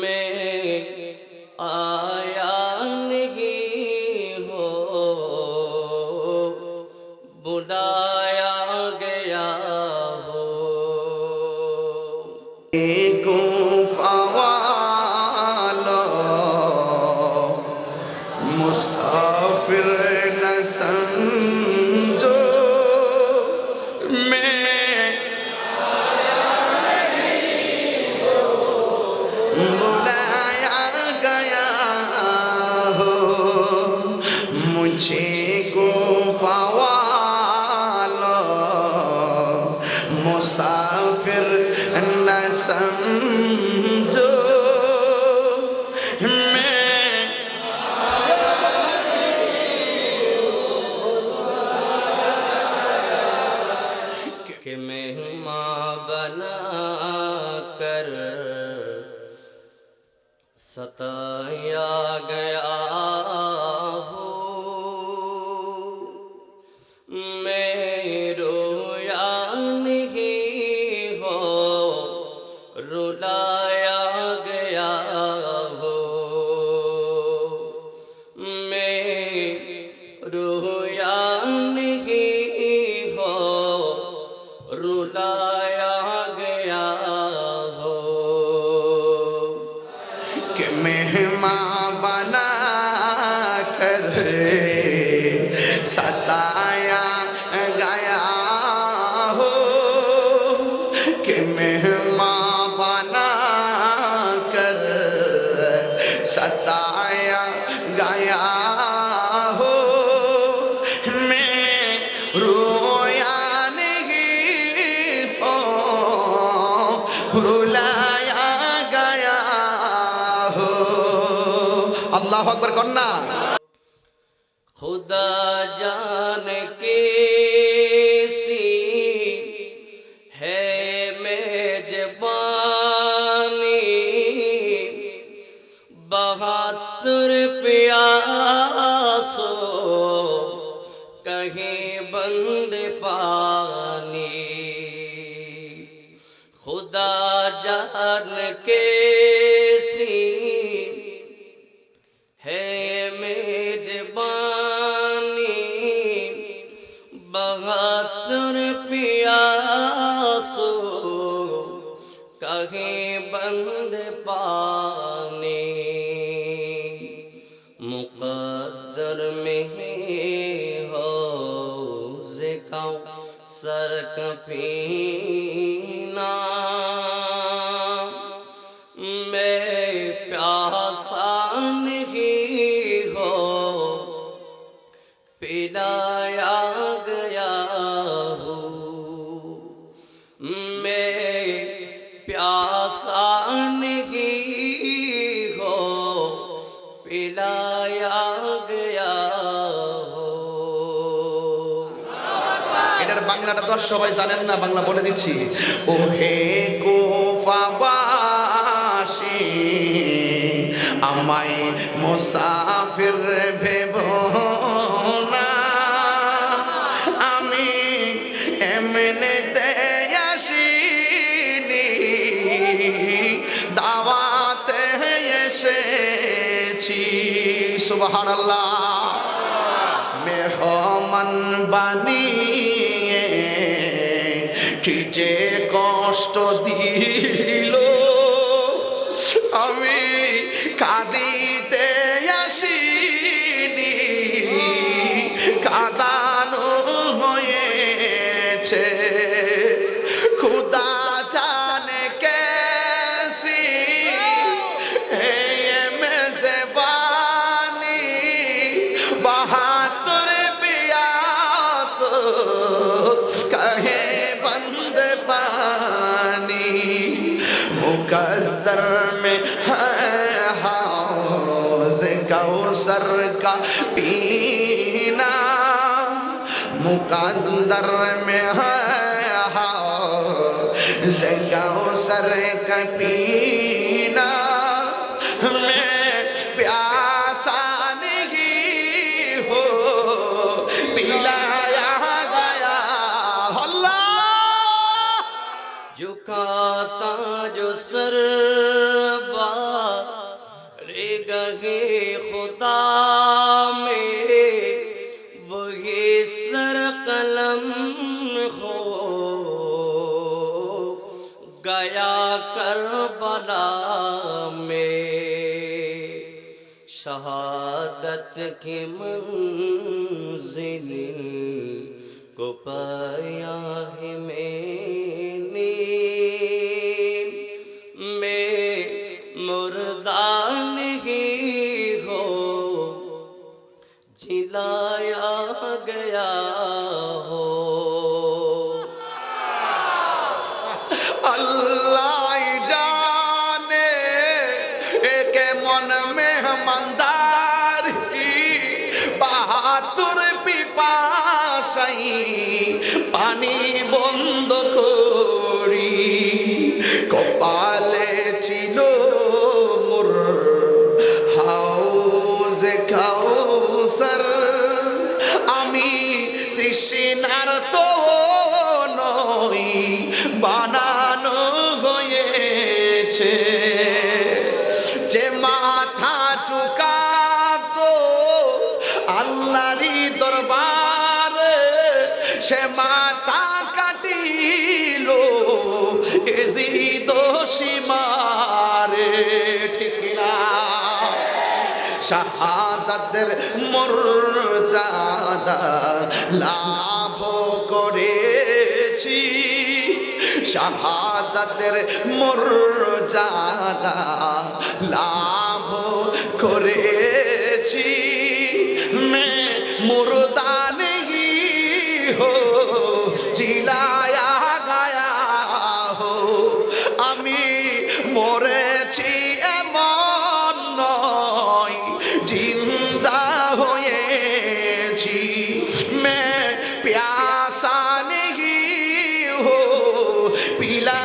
में आया नहीं हो, बुलाया गया हो। गुफा वालो मुसाफिर न समझो, बुलाया गया हो। मुझे गुफा वालो मुसाफिर न समझो, कि मेहमान बना कर सताया गया हो। मैं रोया नहीं हो, रुलाया गया हो। मैं रोया नहीं हो, रुलाया गया हो। कि मेहमान बना कर सताया गया हो। कि मेहमान बना कर सताया गया हो। मैं रोया नहीं हो, रुलाया गया हो। अल्लाहु अकबर कन्ना। खुदा जान कैसी है मेजबानी, बहादुर प्यासो कहीं बंद पानी। खुदा जान कैसी है मेजबानी, बहादुर प्यासो कहीं बंद पानी। मुक़द्दर में हो सर का पीना, मैं प्यासा नहीं हो, पिलाया गया हूँ। मैं प्यासा नहीं हो, पिलाया गया हो। এটার বাংলাটা তো আর সবাই জানেন না, বাংলা বলে দিচ্ছি। ও হে কুফাবাসী, আমায় মুসাফির ভেবো না। আমি এমনিতে আসিনি, দাওয়াতে এসেছি। সুবহানাল্লাহ। মেহমান বানিয়ে কি যে কষ্ট দিল, আমি কাঁদিতে আসিনি, কাঁদানো হয়েছে। খুদা জানে कैसी है ये मेज़बानी, बहादुर प्यास कहे बंद पानी। मुकद्दर में है हौज़ कौसर का पीना, मुकद्दर में है हौज़ कौसर का पीना। मैं प्यासा नहीं हो, पिलाया गया। अल्लाह झुकाता जो सर में शहादत की मंजिल को पाया है मैंने मैं मुर्दा नहीं हो जिलाया गया हो अल्लाह जाने एक मन में मंदार की बहादुर पिपासाई पानी बंद करी कपाले चिलो मोर हाउजे काउसार आमी तृष्णार तो नई বানানো হয়েছে যে মাথা ঝুঁকাতো আল্লাহরই দরবারে সে মাথা কাটিল এজিদ সীমারে ঠিক না শাহাদাতের মর্যাদা লাভ করেছি শাহাদাতের মর্যাদা লাভ করেছি मैं मुर्दा नहीं हो जिलाया गया हो আমি মরেছি এমন নয় জিন্দা হয়েছি मैं प्यासा नहीं हो पिला